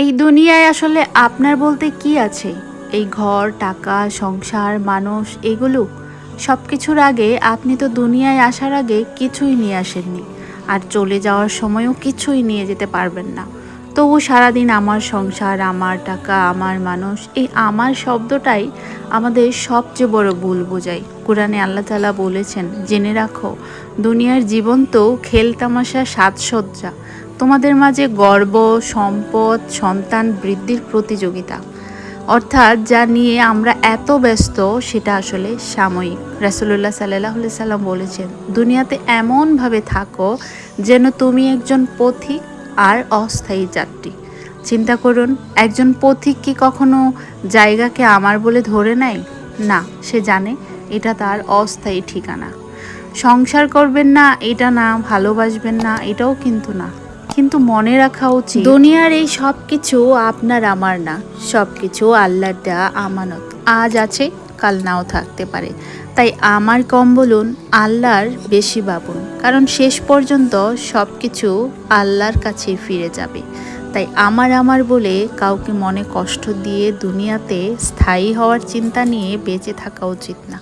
এই দুনিয়ায় আসলে আপনার বলতে কি আছে? এই ঘর, টাকা, সংসার, মানুষ এগুলো? সব কিছুর আগে আপনি তো দুনিয়ায় আসার আগে কিছুই নিয়ে আসেননি। আর চলে যাওয়ার সময়ও কিছুই নিয়ে যেতে পারবেন না। তবু সারাদিন আমার সংসার, আমার টাকা, আমার মানুষ, এই আমার শব্দটাই আমাদের সবচেয়ে বড় ভুল বোঝায়। কোরআনে আল্লাহ তাআলা বলেছেন, জেনে রাখো দুনিয়ার জীবন তো খেলতামাশা সাজসজ্জা। তোমাদের মাঝে গর্ব, সম্পদ, সন্তান বৃদ্ধির প্রতিযোগিতা। অর্থাৎ যা নিয়ে আমরা এত ব্যস্ত সেটা আসলে সাময়িক। রাসূলুল্লাহ সাল্লাল্লাহু আলাইহি সাল্লাম বলেছেন, দুনিয়াতে এমনভাবে থাকো যেন তুমি একজন পথিক আর অস্থায়ী যাত্রী। চিন্তা করুন, একজন পথিক কি কখনো জায়গাকে আমার বলে ধরে নেয়? না, সে জানে এটা তার অস্থায়ী ঠিকানা। সংসার করবেন না এটা না, ভালোবাসবেন না এটাও কিন্তু না। কিন্তু মনে রাখা উচিত, দুনিয়ার এই সব কিছু আপনার আমার না, সব কিছু আল্লাহর দেওয়া আমানত। আজ আছে, কাল নাও থাকতে পারে। তাই আমার কম বলুন, আল্লাহর বেশি ভাবুন, কারণ শেষ পর্যন্ত সব কিছু আল্লাহর কাছেই ফিরে যাবে। তাই আমার বলে কাউকে মনে কষ্ট দিয়ে দুনিয়াতে স্থায়ী হওয়ার চিন্তা নিয়ে বেঁচে থাকা উচিত না।